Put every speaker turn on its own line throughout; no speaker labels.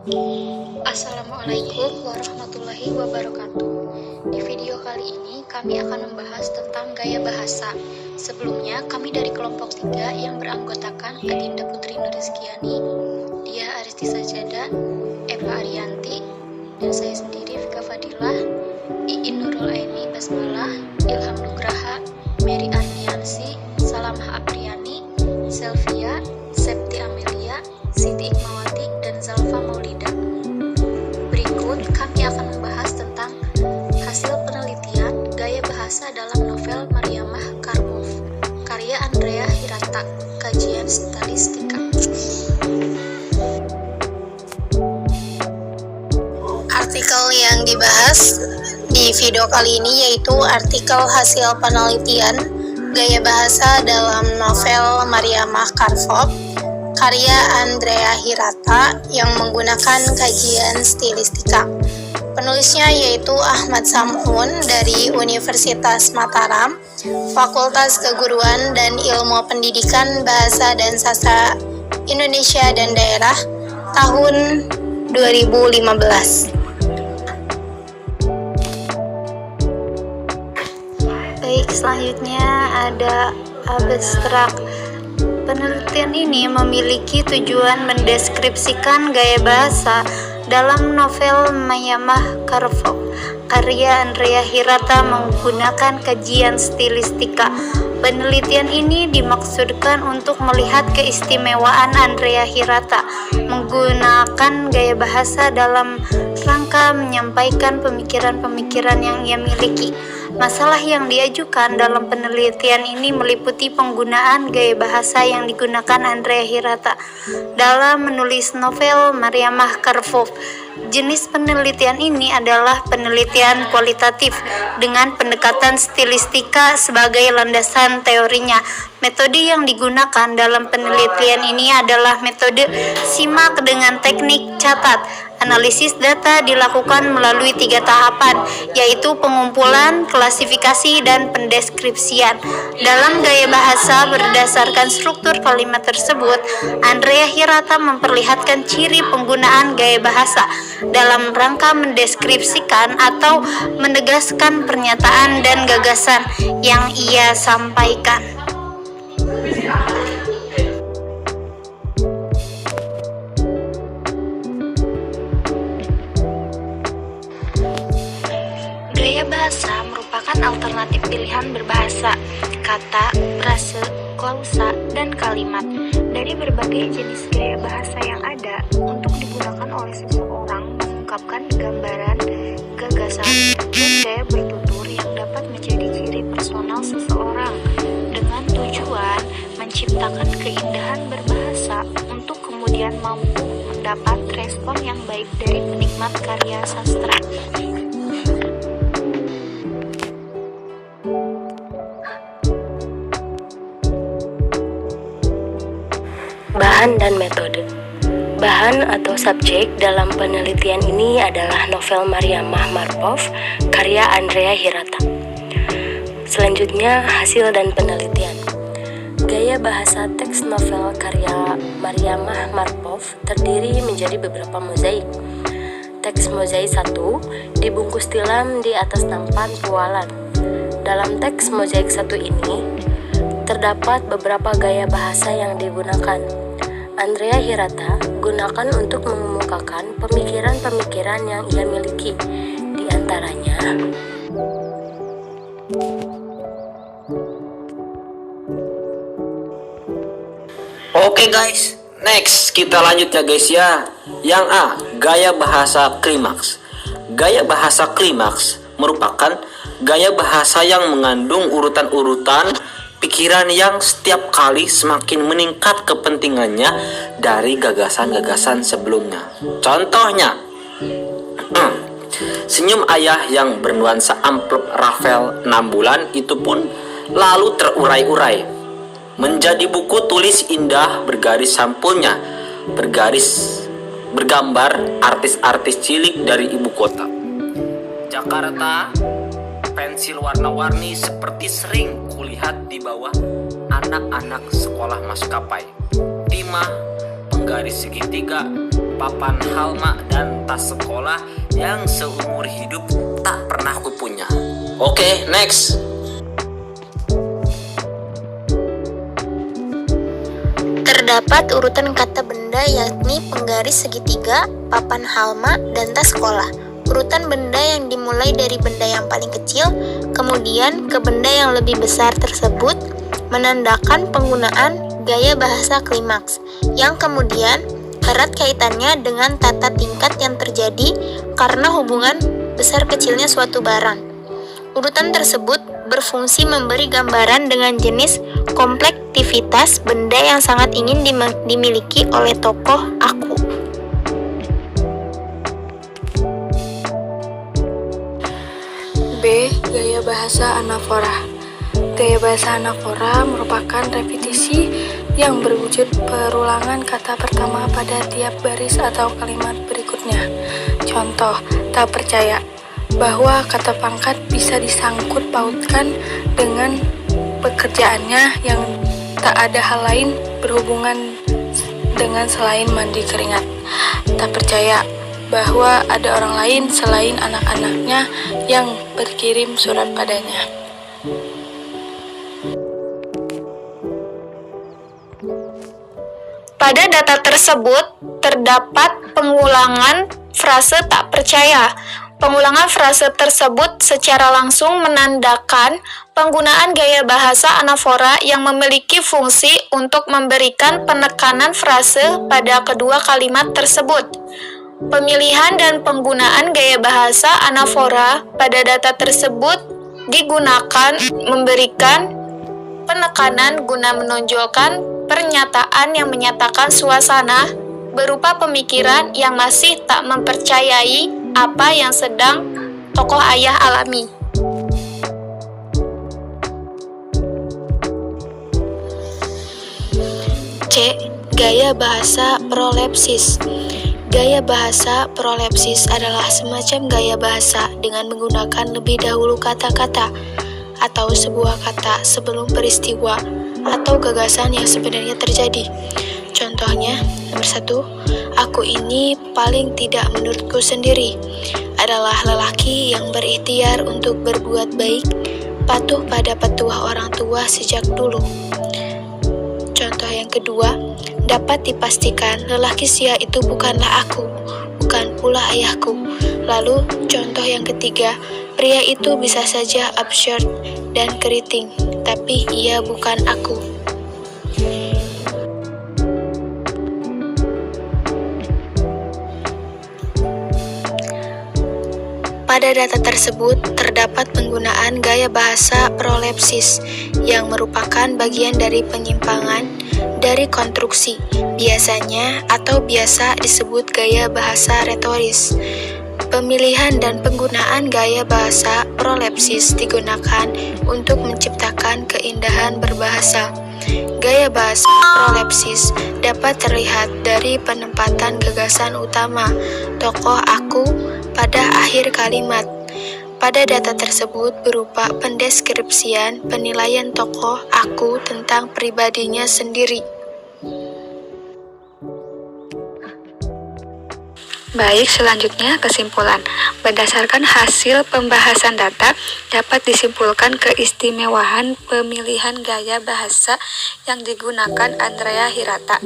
Assalamualaikum warahmatullahi wabarakatuh. Di video kali ini kami akan membahas tentang gaya bahasa. Sebelumnya kami dari kelompok 3 yang beranggotakan Adinda Putri Nurizkiani, Dia Aristi Sajada, Eva Arianti, dan saya sendiri Vika Fadilah, Iin Nurul Aini Basmalah, Ilham Nugraha, Mary Arniansi, Salamah Apriani, Selvia, Septi Amelia, Siti Ikmawati, dan Zalfa Maulida. Berikut kami akan membahas tentang hasil penelitian gaya bahasa dalam novel Mariamah Karpov, karya Andrea Hirata, kajian stilistika.
Artikel yang dibahas di video kali ini yaitu artikel hasil penelitian gaya bahasa dalam novel Mariamah Karpov, karya Andrea Hirata yang menggunakan kajian stilistika. Penulisnya yaitu Ahmad Samhun dari Universitas Mataram, Fakultas Keguruan dan Ilmu Pendidikan Bahasa dan Sastra Indonesia dan Daerah, tahun 2015. Baik, selanjutnya ada abstrak. Penelitian ini memiliki tujuan mendeskripsikan gaya bahasa dalam novel Mariamah Karpov, karya Andrea Hirata menggunakan kajian stilistika. Penelitian ini dimaksudkan untuk melihat keistimewaan Andrea Hirata menggunakan gaya bahasa dalam rangka menyampaikan pemikiran-pemikiran yang ia miliki. Masalah yang diajukan dalam penelitian ini meliputi penggunaan gaya bahasa yang digunakan Andrea Hirata dalam menulis novel Mariamah Karpov. Jenis penelitian ini adalah penelitian kualitatif dengan pendekatan stilistika sebagai landasan teorinya. Metode yang digunakan dalam penelitian ini adalah metode simak dengan teknik catat. Analisis data dilakukan melalui 3 tahapan, yaitu pengumpulan, klasifikasi, dan pendeskripsian. Dalam gaya bahasa berdasarkan struktur kalimat tersebut, Andrea Hirata memperlihatkan ciri penggunaan gaya bahasa dalam rangka mendeskripsikan atau menegaskan pernyataan dan gagasan yang ia sampaikan.
Gaya bahasa merupakan alternatif pilihan berbahasa, kata, frase, klausa, dan kalimat dari berbagai jenis gaya bahasa yang ada untuk digunakan oleh seseorang mengungkapkan gambaran, gagasan, dan gaya bertutur yang dapat menjadi ciri personal seseorang dengan tujuan menciptakan keindahan berbahasa untuk kemudian mampu mendapat respon yang baik dari penikmat karya sastra.
Bahan dan metode. Bahan atau subjek dalam penelitian ini adalah novel Mariamah Karpov, karya Andrea Hirata. Selanjutnya, hasil dan penelitian. Gaya bahasa teks novel karya Mariamah Karpov terdiri menjadi beberapa mozaik. Teks mozaik 1 dibungkus tilam di atas nampan pualan. Dalam teks mozaik 1 ini terdapat beberapa gaya bahasa yang digunakan. Andrea Hirata gunakan untuk mengemukakan pemikiran-pemikiran yang ia miliki, di antaranya
Oke guys, next kita lanjut ya guys ya. Yang A, gaya bahasa klimaks. Gaya bahasa klimaks merupakan gaya bahasa yang mengandung urutan-urutan pikiran yang setiap kali semakin meningkat kepentingannya dari gagasan-gagasan sebelumnya. Contohnya, senyum ayah yang bernuansa amplop Rafael 6 bulan itu pun lalu terurai-urai menjadi buku tulis indah bergaris sampulnya, bergambar artis-artis cilik dari ibu kota. Jakarta, pensil warna-warni seperti sering kulihat di bawah anak-anak sekolah maskapai. Timah, penggaris segitiga, papan halma, dan tas sekolah yang seumur hidup tak pernah kupunya. Oke, next.
Terdapat urutan kata benda yakni penggaris segitiga, papan halma, dan tas sekolah. Urutan benda yang dimulai dari benda yang paling kecil, kemudian ke benda yang lebih besar tersebut, menandakan penggunaan gaya bahasa klimaks, yang kemudian erat kaitannya dengan tata tingkat yang terjadi karena hubungan besar kecilnya suatu barang. Urutan tersebut berfungsi memberi gambaran dengan jenis komplektivitas benda yang sangat ingin dimiliki oleh tokoh aku.
B. Gaya bahasa anafora. Gaya bahasa anafora merupakan repetisi yang berwujud perulangan kata pertama pada tiap baris atau kalimat berikutnya. Contoh, tak percaya bahwa kata pangkat bisa disangkut pautkan dengan pekerjaannya yang tak ada hal lain berhubungan dengan selain mandi keringat. Tak percaya bahwa ada orang lain selain anak-anaknya yang berkirim surat padanya.
Pada data tersebut terdapat pengulangan frase tak percaya. Pengulangan frase tersebut secara langsung menandakan penggunaan gaya bahasa anafora yang memiliki fungsi untuk memberikan penekanan frase pada kedua kalimat tersebut. Pemilihan dan penggunaan gaya bahasa anafora pada data tersebut digunakan memberikan penekanan guna menonjolkan pernyataan yang menyatakan suasana berupa pemikiran yang masih tak mempercayai apa yang sedang tokoh ayah alami. C. Gaya bahasa prolepsis. Gaya bahasa prolepsis adalah semacam gaya bahasa dengan menggunakan lebih dahulu kata-kata atau sebuah kata sebelum peristiwa atau gagasan yang sebenarnya terjadi. Contohnya, nomor 1, aku ini paling tidak menurutku sendiri adalah lelaki yang berikhtiar untuk berbuat baik, patuh pada petuah orang tua sejak dulu. Contoh yang kedua, dapat dipastikan lelaki sia itu bukanlah aku, bukan pula ayahku. Lalu, contoh yang ketiga, pria itu bisa saja absurd dan keriting, tapi ia bukan aku. Pada data tersebut terdapat penggunaan gaya bahasa prolepsis yang merupakan bagian dari penyimpangan dari konstruksi, biasanya atau biasa disebut gaya bahasa retoris. Pemilihan dan penggunaan gaya bahasa prolepsis digunakan untuk menciptakan keindahan berbahasa. Gaya bahasa prolepsis dapat terlihat dari penempatan gagasan utama tokoh aku pada akhir kalimat. Pada data tersebut berupa pendeskripsian penilaian tokoh aku tentang pribadinya sendiri.
Baik, selanjutnya kesimpulan. Berdasarkan hasil pembahasan data, dapat disimpulkan keistimewaan pemilihan gaya bahasa yang digunakan Andrea Hirata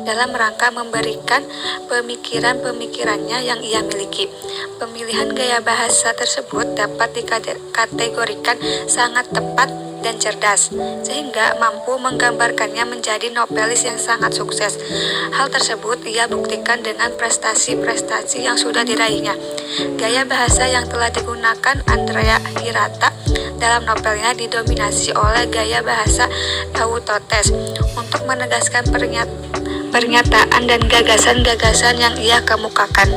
dalam rangka memberikan pemikiran-pemikirannya yang ia miliki. Pemilihan gaya bahasa tersebut dapat dikategorikan sangat tepat dan cerdas, sehingga mampu menggambarkannya menjadi novelis yang sangat sukses. Hal tersebut ia buktikan dengan prestasi-prestasi yang sudah diraihnya. Gaya bahasa yang telah digunakan Andrea Hirata dalam novelnya didominasi oleh gaya bahasa Eutotes untuk menegaskan pernyataan dan gagasan-gagasan yang ia kemukakan.